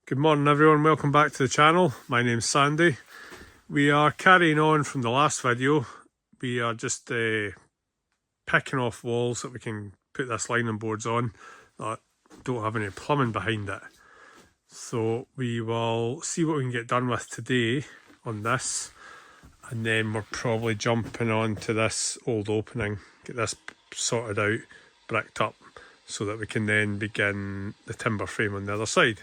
Good morning everyone, welcome back to the channel. My name's Sandy. We are carrying on from the last video. We are just picking off walls that we can put this lining boards on that don't have any plumbing behind it. So we will see what we can get done with today on this, and then we're probably jumping on to this old opening, get this sorted out, bricked up, so that we can then begin the timber frame on the other side.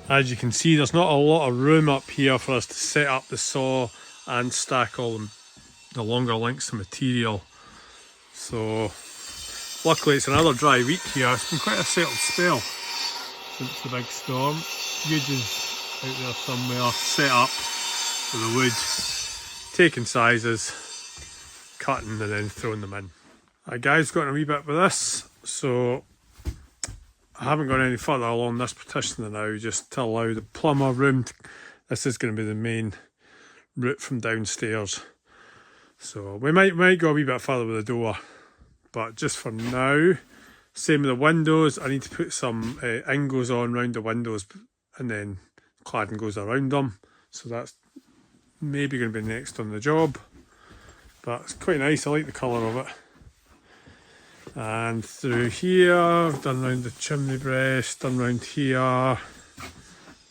As you can see, there's not a lot of room up here for us to set up the saw and stack all the longer lengths of material. So luckily it's another dry week here. It's been quite a settled spell since the big storm. Huge is out there somewhere, set up with the wood, taking sizes, cutting and then throwing them in. Guys, got a wee bit with this, so I haven't gone any further along this partition now, just to allow the plumber room. This is going to be the main route from downstairs, so we might go a wee bit further with the door, but just for now. Same with the windows. I need to put some ingos on round the windows, and then cladding goes around them, so that's maybe going to be next on the job, but it's quite nice. I like the colour of it. And through here, I've done round the chimney breast, done round here.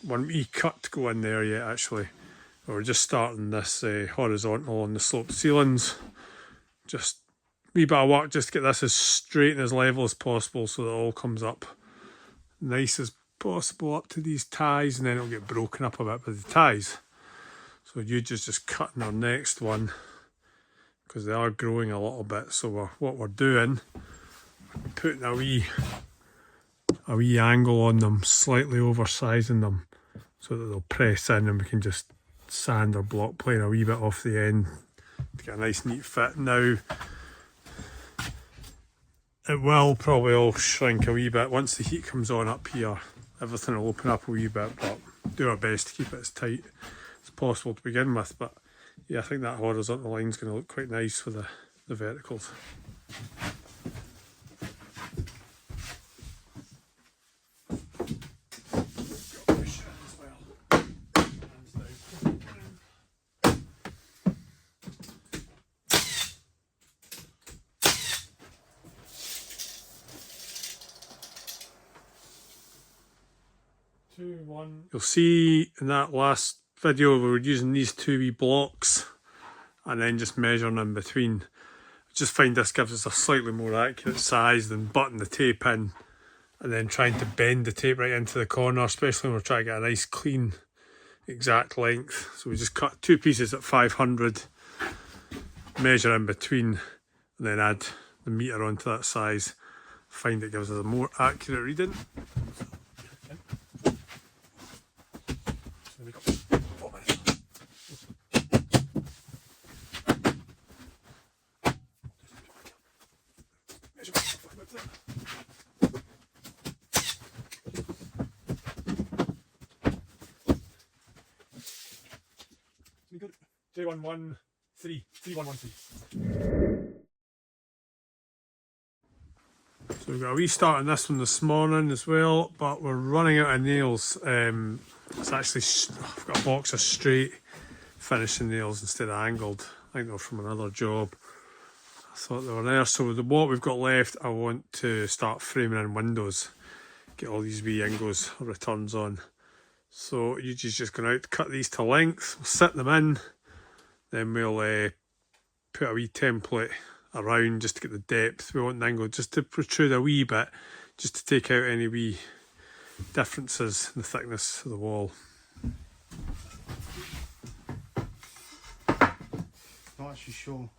One wee cut to go in there yet actually. We're just starting this horizontal on the sloped ceilings. Just a wee bit of work just to get this as straight and as level as possible, so that it all comes up nice as possible up to these ties, and then it'll get broken up a bit with the ties. So Huge is just cutting our next one, because they are growing a little bit. So what we're doing, putting a wee angle on them, slightly oversizing them, so that they'll press in, and we can just sand or block plane a wee bit off the end to get a nice neat fit. Now it will probably all shrink a wee bit once the heat comes on up here. Everything will open up a wee bit, but do our best to keep it as tight as possible to begin with. But yeah, I think that horizontal line is going to look quite nice for the verticals. You'll see in that last video we were using these two wee blocks and then just measuring in between. I just find this gives us a slightly more accurate size than butting the tape in and then trying to bend the tape right into the corner, especially when we're trying to get a nice clean exact length. So we just cut two pieces at 500, measure in between, and then add the metre onto that size. Find it gives us a more accurate reading. J113, 3113. So we've got a restart on this one this morning as well, but we're running out of nails. It's actually, I've got a box of straight finishing nails instead of angled. I think they're from another job. I thought they were there. So with what we've got left, I want to start framing in windows. Get all these wee Ingos returns on. So Yuji's just going out to cut these to length. We'll set them in. Then we'll put a wee template around just to get the depth. We want the angle just to protrude a wee bit, just to take out any wee differences in the thickness of the wall. Not actually sure.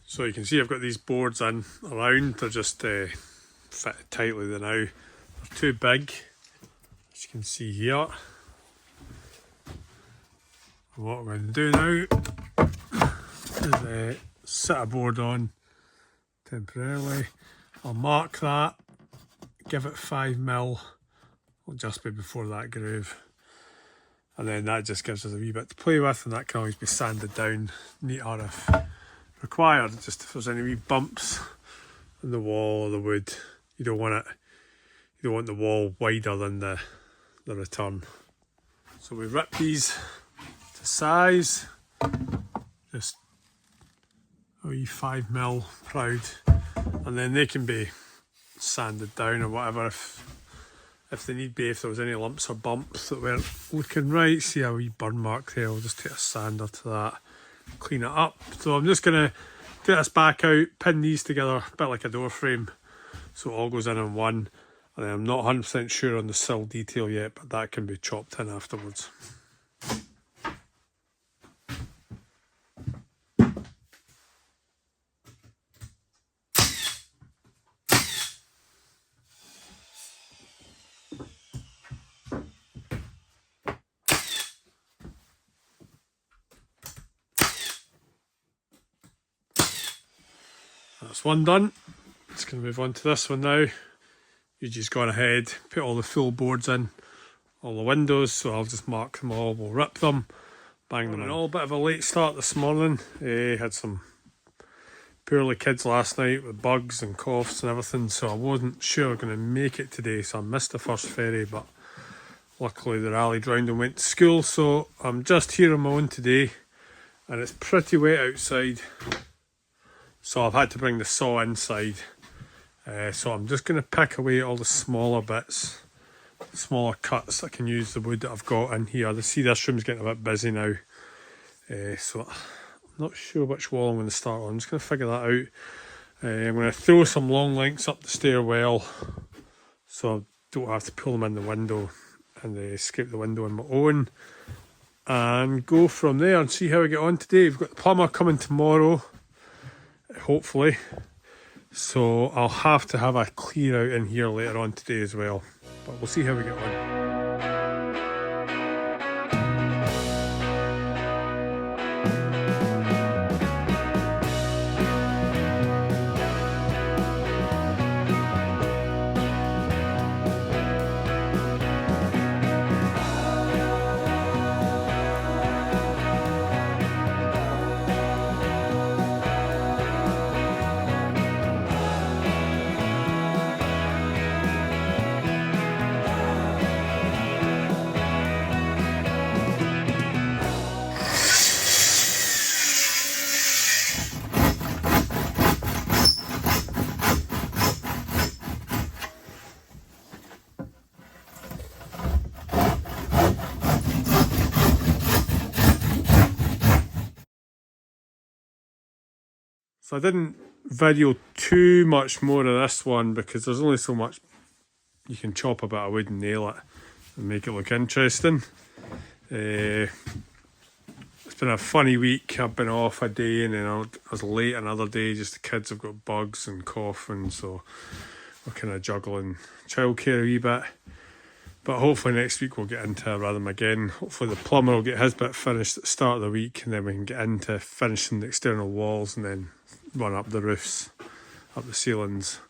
So you can see I've got these boards in around. They're just fit tightly now. They're too big, as you can see here. And what we're going to do now is set a board on temporarily. I'll mark that, give it 5mm. It'll just be before that groove. And then that just gives us a wee bit to play with, and that can always be sanded down neater if required. Just if there's any wee bumps in the wall or the wood, you don't want the wall wider than the return. So we rip these to size, just a wee 5mm proud, and then they can be sanded down or whatever if they need be. If there was any lumps or bumps that weren't looking right, see a wee burn mark there, we'll just take a sander to that, clean it up. So I'm just going to get this back out, pin these together a bit like a door frame so it all goes in one. And I'm not 100% sure on the sill detail yet, but that can be chopped in afterwards. That's one done. Just going to move on to this one now. Yuji's gone ahead, put all the full boards in, all the windows, so I'll just mark them all, we'll rip them, bang them in. All a bit of a late start this morning. Had some poorly kids last night with bugs and coughs and everything, so I wasn't sure I was going to make it today, so I missed the first ferry, but luckily they rallied round and went to school, so I'm just here on my own today, and it's pretty wet outside, so I've had to bring the saw inside. So I'm just going to pick away all the smaller bits, smaller cuts. I can use the wood that I've got in here. The see this room's getting a bit busy now, so I'm not sure which wall I'm going to start on. I'm just going to figure that out. I'm going to throw some long lengths up the stairwell so I don't have to pull them in the window and scrape the window on my own, and go from there and see how we get on today. We've got the plumber coming tomorrow, hopefully. So I'll have to have a clear out in here later on today as well, but we'll see how we get on. So I didn't video too much more of this one because there's only so much you can chop a bit of wood and nail it and make it look interesting. It's been a funny week. I've been off a day and then I was late another day. Just the kids have got bugs and coughing, so we're kind of juggling childcare a wee bit. But hopefully next week we'll get into a rhythm again. Hopefully the plumber will get his bit finished at the start of the week, and then we can get into finishing the external walls and then run up the roofs, up the ceilings.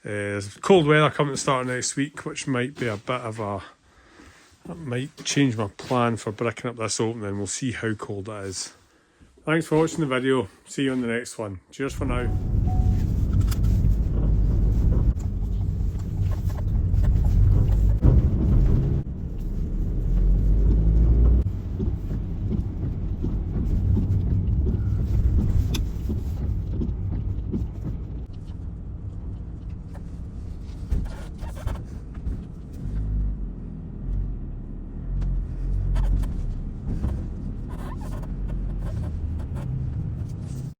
There's cold weather coming to start next week, which might be a bit of a That might change my plan for bricking up this opening. We'll see how cold it is. Thanks for watching the video. See you on the next one. Cheers for now.